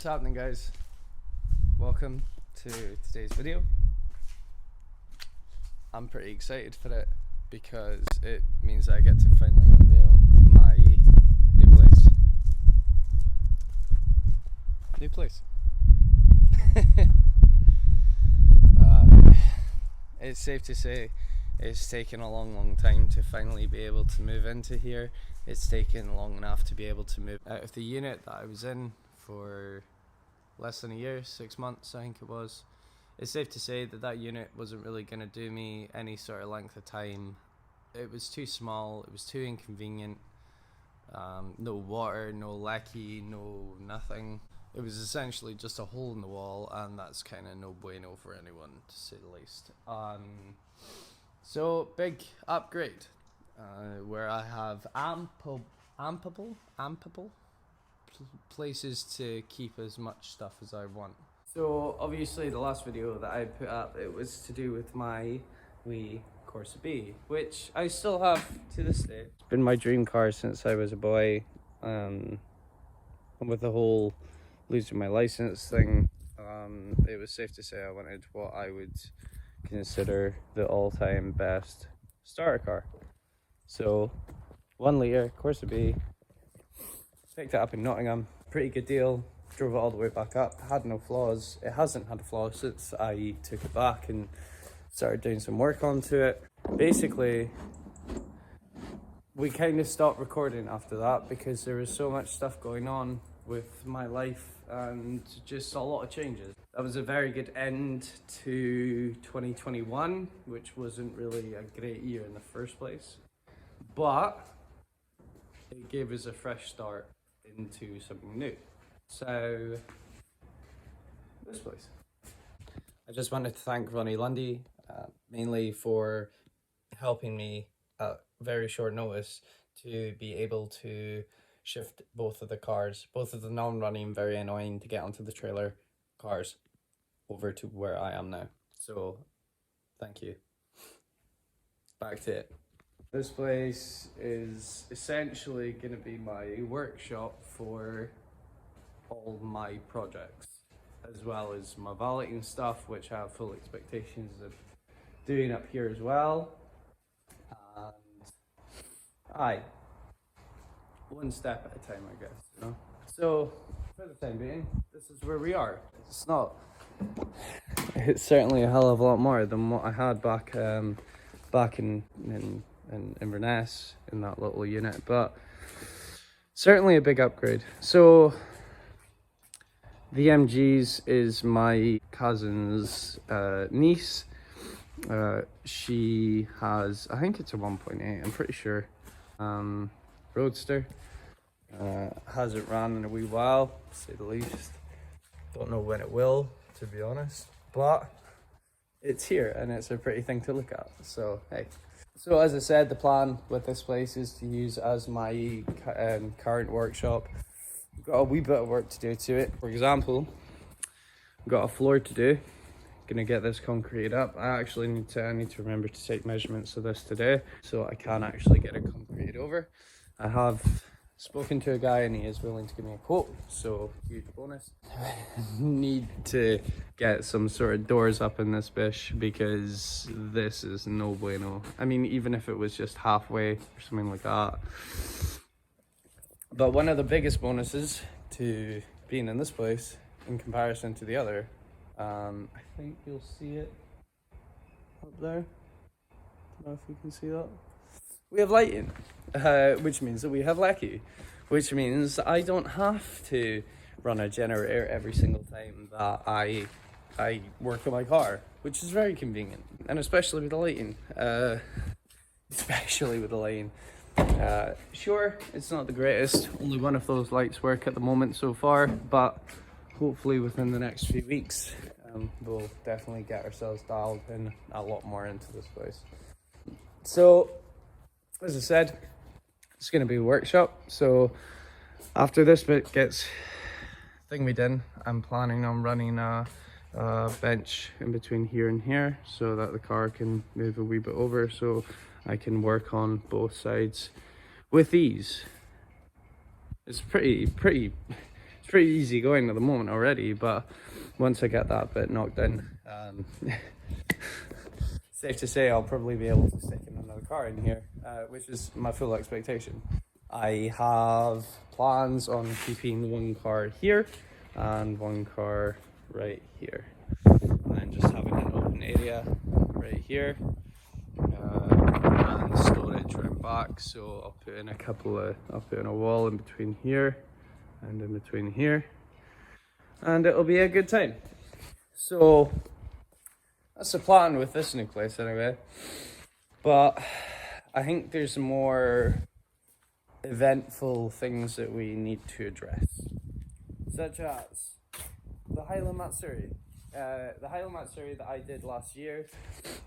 What's happening, guys? Welcome to today's video. I'm pretty excited for it because it means I get to finally unveil my new place. It's safe to say it's taken a long time to finally be able to move into here. It's taken long enough to be able to move out of the unit that I was in for less than a year, 6 months I think it was. It's safe to say that that unit wasn't really going to do me any sort of length of time. It was too small, it was too inconvenient. No water, no lecky, no nothing. It was essentially just a hole in the wall, and that's kind of no bueno for anyone, to say the least. So big upgrade, where I have ample places to keep as much stuff as I want. So obviously the last video that I put up, it was to do with my wee Corsa B, which I still have to this day. It's been my dream car since I was a boy, and with the whole losing my license thing, it was safe to say I wanted what I would consider the all-time best starter car. So 1 litre Corsa B, picked it up in Nottingham, pretty good deal, drove it all the way back up, had no flaws. It hasn't had a flaw since I took it back and started doing some work onto it. Basically, we kind of stopped recording after that because there was so much stuff going on with my life and just a lot of changes. That was a very good end to 2021, which wasn't really a great year in the first place, but it gave us a fresh start into something new. So this place. I just wanted to thank Ronnie Lundy, mainly for helping me at very short notice to be able to shift both of the cars, both of the non-running, very annoying to get onto the trailer cars, over to where I am now. So thank you. Back to it. This place is essentially going to be my workshop for all my projects, as well as my valeting stuff, which I have full expectations of doing up here as well. And one step at a time, I guess, you know? So for the time being, this is where we are. It's certainly a hell of a lot more than what I had back in Inverness, in that little unit, but certainly a big upgrade. So the MG's is my cousin's niece. She has, I think it's a 1.8, I'm pretty sure, roadster. Hasn't ran in a wee while, to say the least. Don't know when it will, to be honest, but it's here and it's a pretty thing to look at, so hey. So as I said, the plan with this place is to use as my current workshop. I've got a wee bit of work to do to it. For example, I've got a floor to do. Gonna get this concrete up. I actually need to remember to take measurements of this today so I can actually get it concreted over. I have spoken to a guy and he is willing to give me a quote, so huge bonus. Need to get some sort of doors up in this bish because this is no bueno. I mean, even if it was just halfway or something like that. But one of the biggest bonuses to being in this place in comparison to the other, I think you'll see it up there. Don't know if you can see that. We have lighting, which means that we have lecky, which means I don't have to run a generator every single time that I work on my car, which is very convenient, and especially with the lighting. Sure, it's not the greatest. Only one of those lights work at the moment so far, but hopefully within the next few weeks, we'll definitely get ourselves dialed in a lot more into this place. So, as I said, it's going to be a workshop. So after this bit gets thingy done, I'm planning on running a bench in between here and here so that the car can move a wee bit over, so I can work on both sides with ease. It's pretty pretty easy going at the moment already, but once I get that bit knocked in, safe to say I'll probably be able to stick in another car in here, which is my full expectation. I have plans on keeping one car here and one car right here, and just having an open area right here, and storage right back. So I'll put in I'll put in a wall in between here and in between here, and it'll be a good time. So that's the plan with this new place anyway. But I think there's more eventful things that we need to address, such as the Highland Matsuri. The Highland Matsuri that I did last year,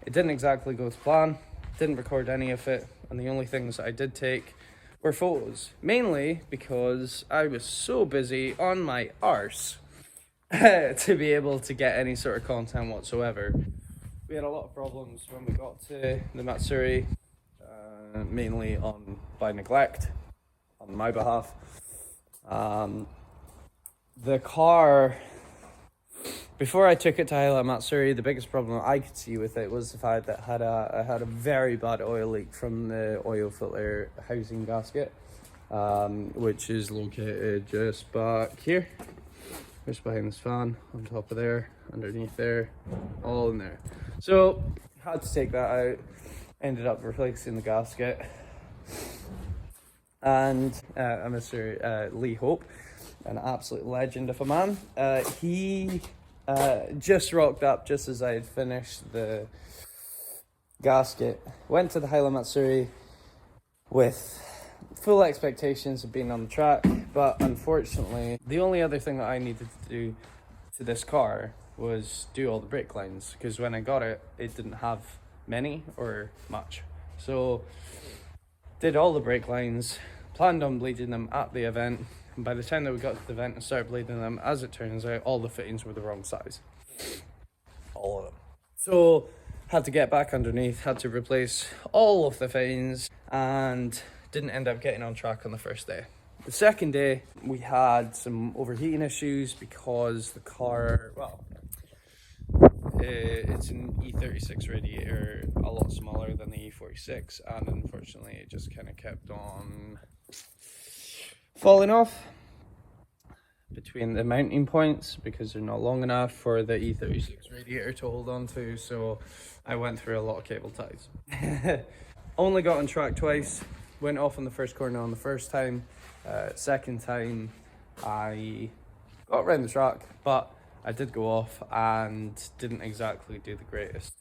it didn't exactly go to plan, didn't record any of it, and the only things that I did take were photos, mainly because I was so busy on my arse to be able to get any sort of content whatsoever. We had a lot of problems when we got to the Matsuri, mainly by neglect on my behalf. The car, before I took it to Highland Matsuri, the biggest problem I could see with it was the fact that I had a very bad oil leak from the oil filter housing gasket, which is located just back here, just behind this fan, on top of there, underneath there, all in there. So had to take that out, ended up replacing the gasket. And Mr. Lee Hope, an absolute legend of a man, he just rocked up just as I had finished the gasket. Went to the Highland Matsuri with full expectations of being on the track, but unfortunately, the only other thing that I needed to do to this car was do all the brake lines, because when I got it, it didn't have many or much. So did all the brake lines, planned on bleeding them at the event, and by the time that we got to the event and started bleeding them, as it turns out, all the fittings were the wrong size. All of them. So had to get back underneath, had to replace all of the fittings, and didn't end up getting on track on the first day. The second day, we had some overheating issues because the car, it's an E36 radiator, a lot smaller than the E46, and unfortunately it just kind of kept on falling off between the mounting points because they're not long enough for the E36 radiator to hold on to. So I went through a lot of cable ties. Only got on track twice, went off on the first corner on the first time. Second time I got around the track, but I did go off and didn't exactly do the greatest.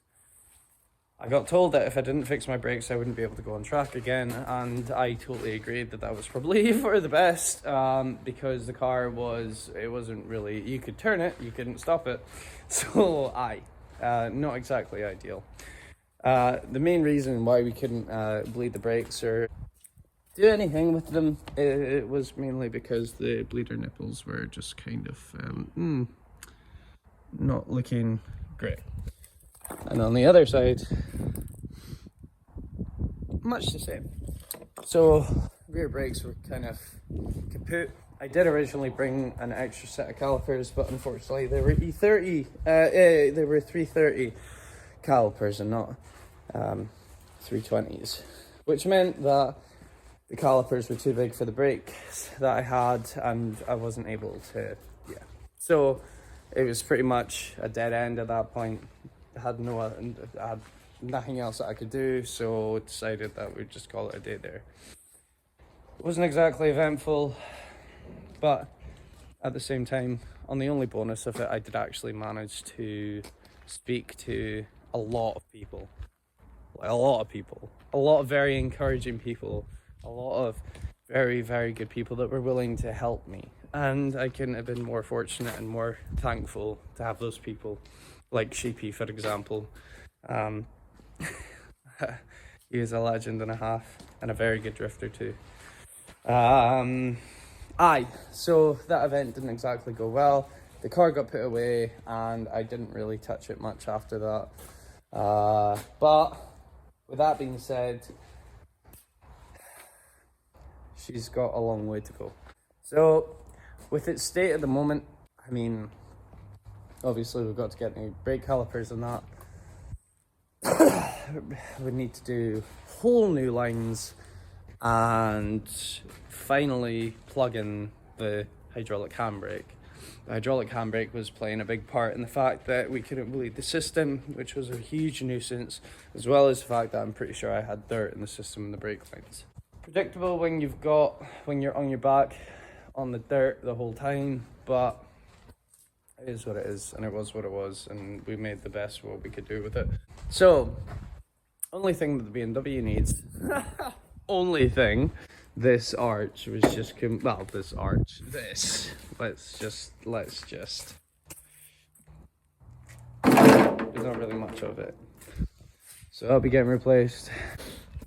I got told that if I didn't fix my brakes, I wouldn't be able to go on track again, and I totally agreed that that was probably for the best, because the car it wasn't really, you could turn it, you couldn't stop it, so not exactly ideal. The main reason why we couldn't bleed the brakes or do anything with them, it was mainly because the bleeder nipples were just kind of not looking great. And on the other side, much the same. So rear brakes were kind of kaput. I did originally bring an extra set of calipers, but unfortunately they were they were 330 calipers and not 320s, which meant that the calipers were too big for the brakes that I had, and I wasn't able to, So it was pretty much a dead end at that point. I had nothing else that I could do, so decided that we'd just call it a day there. It wasn't exactly eventful, but at the same time, on the only bonus of it, I did actually manage to speak to a lot of people. A lot of very encouraging people, a lot of very, very good people that were willing to help me. And I couldn't have been more fortunate and more thankful to have those people, like Sheepy, for example. He is a legend and a half, and a very good drifter too. So that event didn't exactly go well. The car got put away, and I didn't really touch it much after that. But with that being said, she's got a long way to go. So with its state at the moment, I mean, obviously we've got to get new brake calipers and that. We need to do whole new lines and finally plug in the hydraulic handbrake. The hydraulic handbrake was playing a big part in the fact that we couldn't bleed the system, which was a huge nuisance, as well as the fact that I'm pretty sure I had dirt in the system and the brake lines. Predictable when you're on your back on the dirt the whole time, but it is what it is, and it was what it was, and we made the best of what we could do with it. So, only thing that the BMW needs, only thing, this arch was just, let's just, there's not really much of it. So that'll be getting replaced.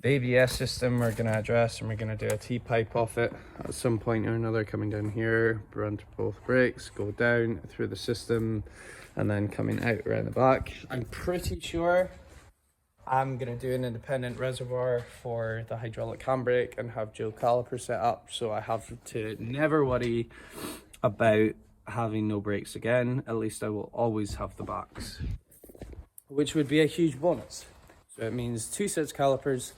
The ABS system we're gonna address, and we're gonna do a T-pipe off it at some point or another, coming down here, run to both brakes, go down through the system, and then coming out around the back. I'm pretty sure I'm gonna do an independent reservoir for the hydraulic handbrake and have dual caliper set up, so I have to never worry about having no brakes again. At least I will always have the backs, which would be a huge bonus. So it means 2 sets calipers,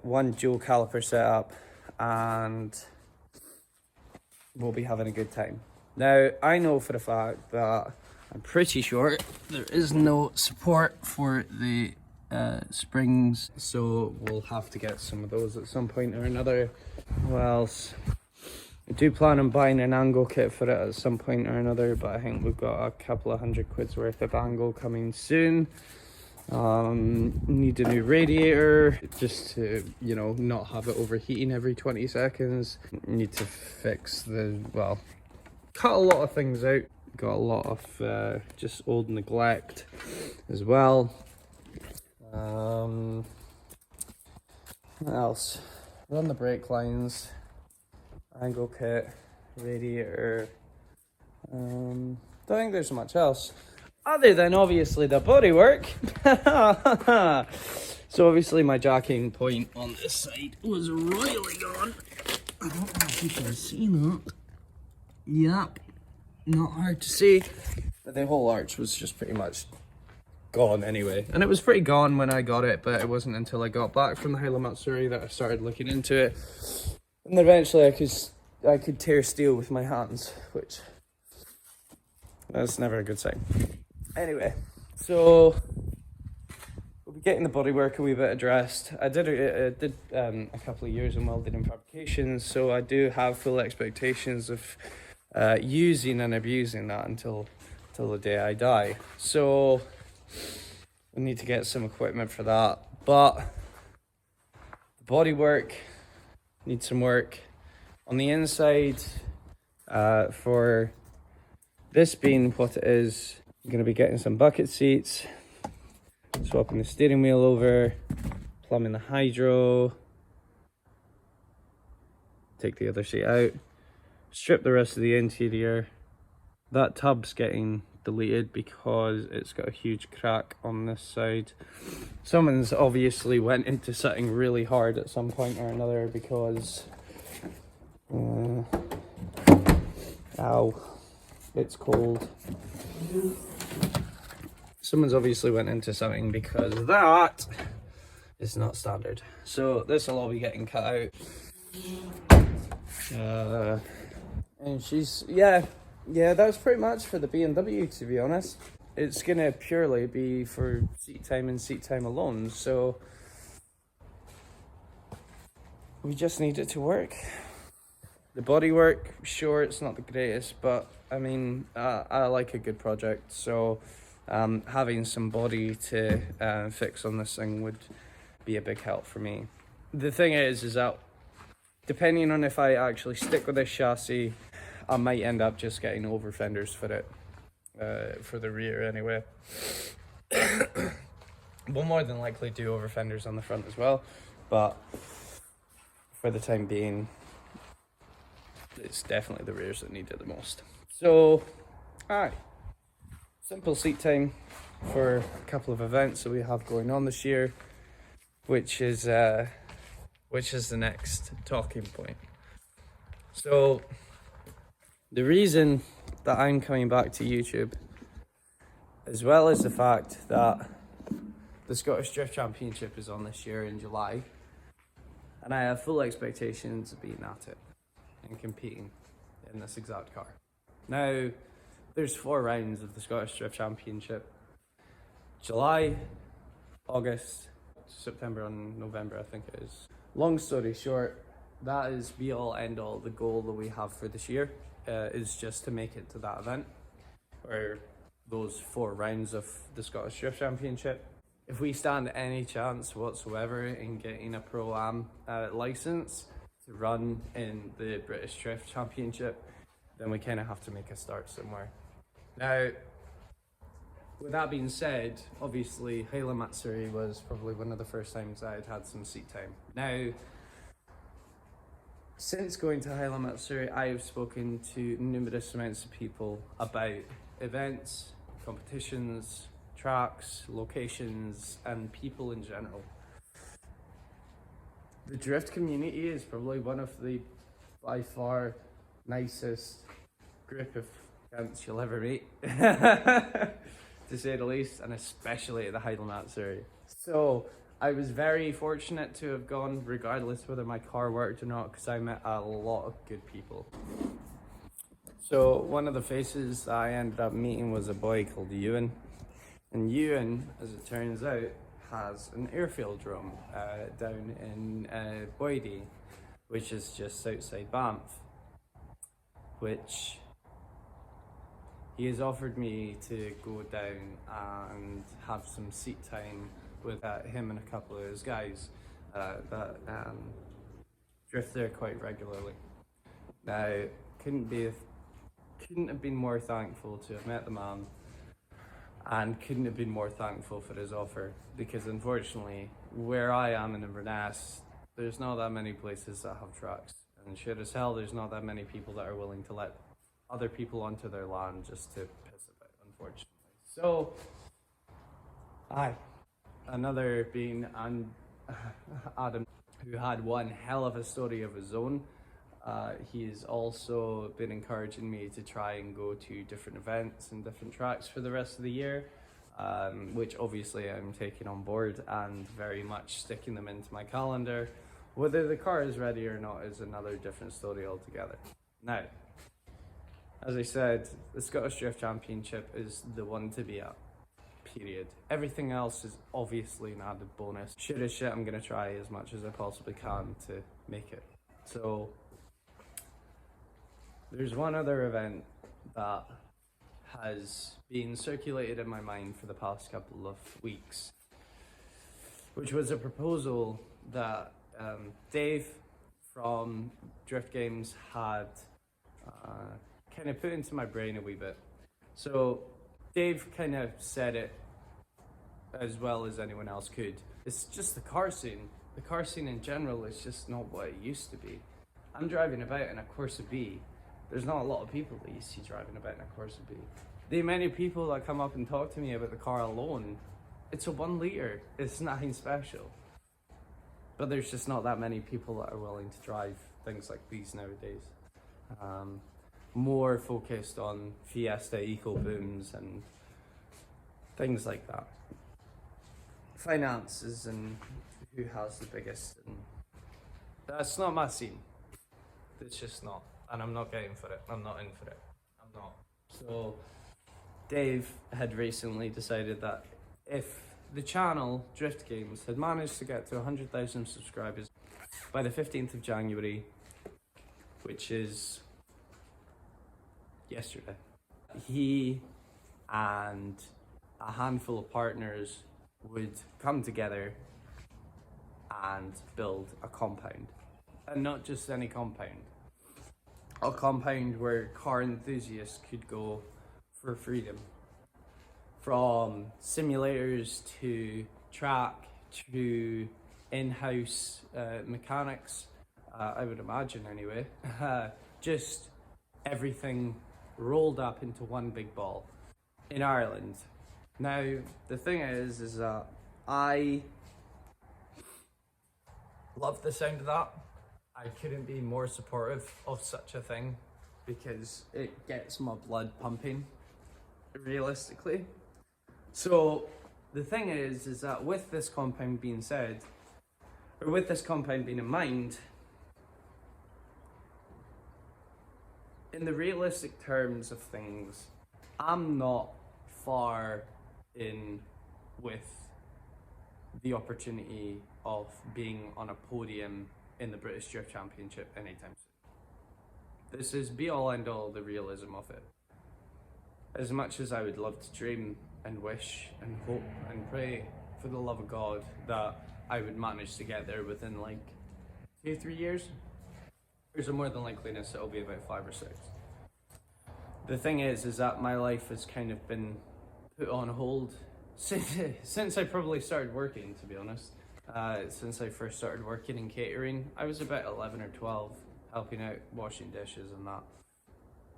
1 dual caliper setup, and we'll be having a good time. Now, I know for a fact that I'm pretty sure there is no support for the springs, so we'll have to get some of those at some point or another. What else? I do plan on buying an angle kit for it at some point or another, but I think we've got a couple of £100 worth of angle coming soon. Need a new radiator just to, you know, not have it overheating every 20 seconds. Need to fix cut a lot of things out. Got a lot of just old neglect as well. What else? Run the brake lines, angle kit, radiator. Don't think there's much else other than obviously the bodywork. So obviously my jacking point on this side was royally gone. I don't know if you can see that. Yep, not hard to see. But the whole arch was just pretty much gone anyway. And it was pretty gone when I got it, but it wasn't until I got back from the Highland Matsuri that I started looking into it. And eventually I could tear steel with my hands, which that's never a good sign. Anyway, so we'll be getting the bodywork a wee bit addressed. I did a couple of years in welding and fabrication, so I do have full expectations of using and abusing that until the day I die. So we need to get some equipment for that, but the bodywork needs some work on the inside. For this being what it is, I'm going to be getting some bucket seats, swapping the steering wheel over, plumbing the hydro, take the other seat out, strip the rest of the interior. That tub's getting deleted because it's got a huge crack on this side. Someone's obviously went into something really hard at some point or another because ow, it's cold. Someone's obviously went into something because that is not standard. So this will all be getting cut out. And she's, yeah, that's pretty much for the BMW, to be honest. It's gonna purely be for seat time and seat time alone. So we just need it to work. The bodywork, sure, it's not the greatest, but I mean, I like a good project, so having some body to fix on this thing would be a big help for me. The thing is that depending on if I actually stick with this chassis, I might end up just getting over fenders for it, for the rear anyway. We'll more than likely do over fenders on the front as well, but for the time being, it's definitely the rears that need it the most. So, alright, simple seat time for a couple of events that we have going on this year, which is the next talking point. So, The reason that I'm coming back to YouTube, as well as the fact that the Scottish Drift Championship is on this year in July, and I have full expectations of being at it and competing in this exact car. Now, there's 4 rounds of the Scottish Drift Championship. July, August, September and November, I think it is. Long story short, that is be all end all. The goal that we have for this year is just to make it to that event, or those 4 rounds of the Scottish Drift Championship. If we stand any chance whatsoever in getting a Pro-Am license to run in the British Drift Championship, then we kind of have to make a start somewhere. Now, with that being said, obviously Haile Matsuri was probably one of the first times I'd had some seat time. Now, since going to Haile Matsuri, I have spoken to numerous amounts of people about events, competitions, tracks, locations, and people in general. The drift community is probably one of the, by far, nicest group of cunts you'll ever meet, to say the least, and especially at the Haile Matsuri. So I was very fortunate to have gone, regardless whether my car worked or not, because I met a lot of good people. So one of the faces that I ended up meeting was a boy called Ewan. And Ewan, as it turns out, has an airfield drone down in Boydie, which is just outside Banff, which he has offered me to go down and have some seat time with him and a couple of his guys that drift there quite regularly. Now, couldn't have been more thankful to have met the man, and couldn't have been more thankful for his offer, because unfortunately, where I am in Inverness, there's not that many places that have tracks, and sure as hell there's not that many people that are willing to let other people onto their land just to piss about, unfortunately. So, another being Adam, who had one hell of a story of his own. He's also been encouraging me to try and go to different events and different tracks for the rest of the year, which obviously I'm taking on board and very much sticking them into my calendar. Whether the car is ready or not is another different story altogether. Now, as I said, the Scottish Drift Championship is the one to be at, period. Everything else is obviously an added bonus. Sure as shit, I'm going to try as much as I possibly can to make it. So, there's one other event that has been circulated in my mind for the past couple of weeks, which was a proposal that Dave from Drift Games had kind of put into my brain a wee bit. So Dave kind of said it as well as anyone else could. It's just the car scene. The car scene in general is just not what it used to be. I'm driving about in a Corsa B. There's not a lot of people that you see driving about in a Corsa B. The amount of people that come up and talk to me about the car alone, it's a 1 litre, it's nothing special. But there's just not that many people that are willing to drive things like these nowadays. More focused on Fiesta Eco Booms and things like that. Finances and who has the biggest, and that's not my scene. It's just not. And I'm not getting for it. I'm not in for it. I'm not. So Dave had recently decided that if the channel Drift Games had managed to get to 100,000 subscribers by the 15th of January, which is yesterday, he and a handful of partners would come together and build a compound. And not just any compound. A compound where car enthusiasts could go for freedom. From simulators to track to in-house mechanics, I would imagine anyway. Just everything rolled up into one big ball in Ireland. Now, the thing is that I love the sound of that. I couldn't be more supportive of such a thing. because it gets my blood pumping, realistically. So the thing is that with this compound being said, or with this compound being in mind, in the realistic terms of things, I'm not far in with the opportunity of being on a podium in the British Drift Championship anytime soon. This is be all end all the realism of it. As much as I would love to dream and wish and hope and pray for the love of God that I would manage to get there within like 2-3 years, there's a more than likeliness it'll be about 5 or 6. The thing is that my life has kind of been put on hold since I probably started working, to be honest. Since I first started working in catering, I was about 11 or 12, helping out, washing dishes and that.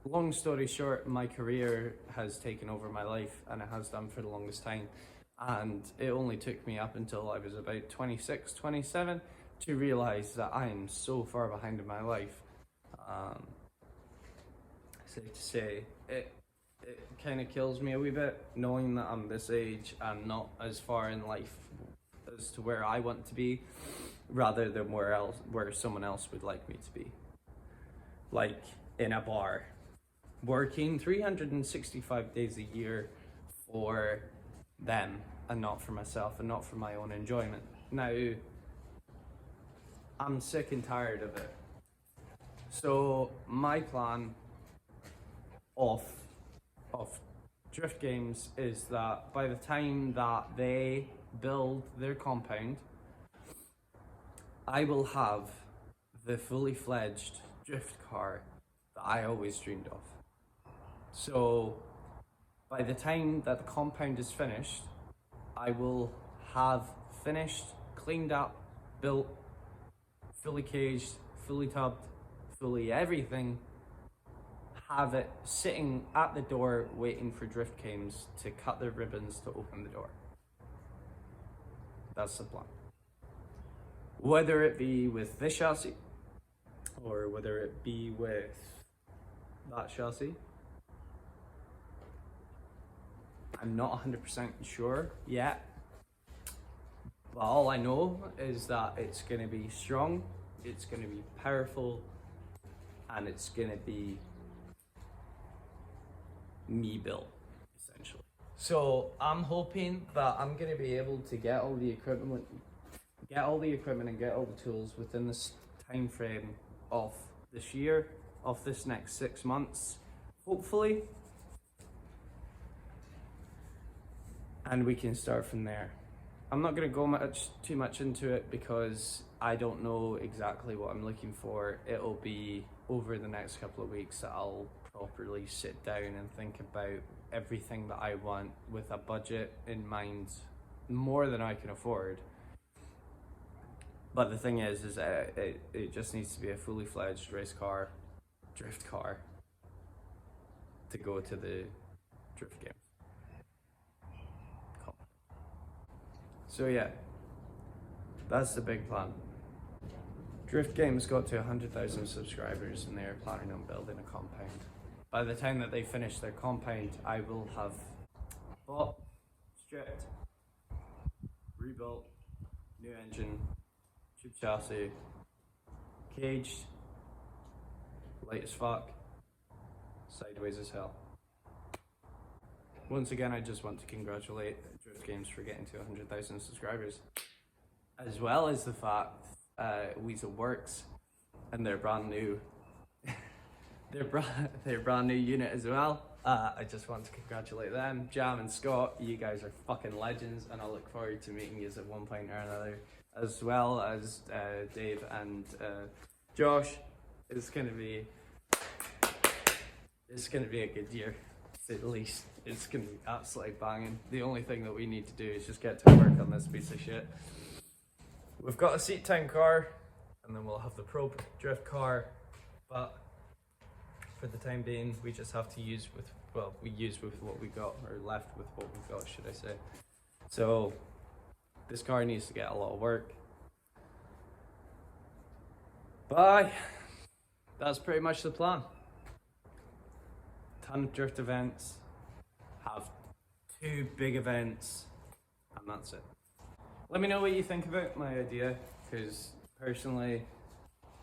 Long story short, my career has taken over my life, and it has done for the longest time. And it only took me up until I was about 26, 27 to realize that I am so far behind in my life. Safe to say, it kind of kills me a wee bit knowing that I'm this age and not as far in life as to where I want to be, rather than where someone else would like me to be. Like in a bar, working 365 days a year for them and not for myself and not for my own enjoyment. Now, I'm sick and tired of it. So my plan of Drift Games is that by the time that they build their compound, I will have the fully fledged drift car that I always dreamed of. So by the time that the compound is finished, I will have finished, cleaned up, built, fully caged, fully tubbed, fully everything, have it sitting at the door waiting for Drift Games to cut their ribbons to open the door. That's the plan. Whether it be with this chassis or whether it be with that chassis, I'm not 100% sure yet. But all I know is that it's going to be strong, it's going to be powerful, and it's going to be me built, essentially. So I'm hoping that I'm going to be able to get all the equipment and get all the tools within this time frame of this year, of this next 6 months, hopefully, and we can start from there. I'm not going to go too much into it because I don't know exactly what I'm looking for. It'll be over the next couple of weeks that I'll properly sit down and think about everything that I want with a budget in mind, more than I can afford. But the thing is it just needs to be a fully fledged drift car to go to the Drift Games. So yeah, that's the big plan. Drift Games got to 100,000 subscribers and they're planning on building a compound. By the time that they finish their compound, I will have bought, stripped, rebuilt, new engine, tube chassis, caged, light as fuck, sideways as hell. Once again, I just want to congratulate Drift Games for getting to 100,000 subscribers, as well as the fact Weasel Works and their brand new their brand new unit as well. I just want to congratulate them. Jam and Scott, you guys are fucking legends, and I look forward to meeting you at one point or another, as well as Dave and Josh. It's gonna be a good year, to say the least. It's gonna be absolutely banging. The only thing that we need to do is just get to work on this piece of shit. We've got a seat time car, and then we'll have the Pro Drift car, but for the time being, we just have to use with what we got, or left with what we got, should I say. So this car needs to get a lot of work. Bye. That's pretty much the plan. ton of drift events, have 2 big events, and that's it. Let me know what you think about my idea, because personally,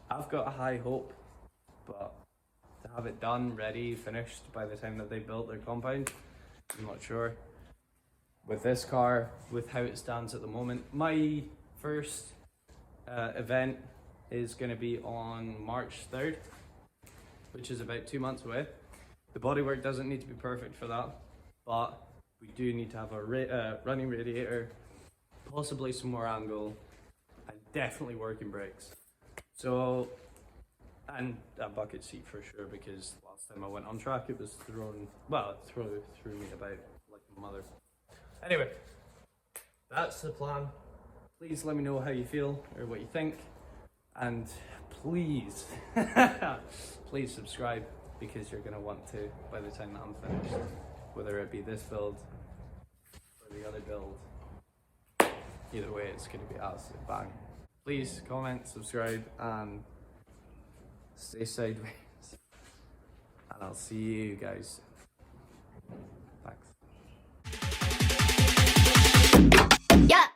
I've got a high hope, but to have it done, ready, finished by the time that they built their compound, I'm not sure. With this car, with how it stands at the moment, my first event is going to be on March 3rd, which is about 2 months away. The bodywork doesn't need to be perfect for that, but we do need to have a running radiator, possibly some more angle, and definitely working brakes. So, and a bucket seat for sure, because last time I went on track it was threw me about like a mother. Anyway, that's the plan. Please let me know how you feel or what you think, and please, please subscribe, because you're going to want to by the time that I'm finished, whether it be this build or the other build. Either way, it's going to be absolute bang. Please comment, subscribe, and stay sideways. And I'll see you guys soon. Thanks. Yeah.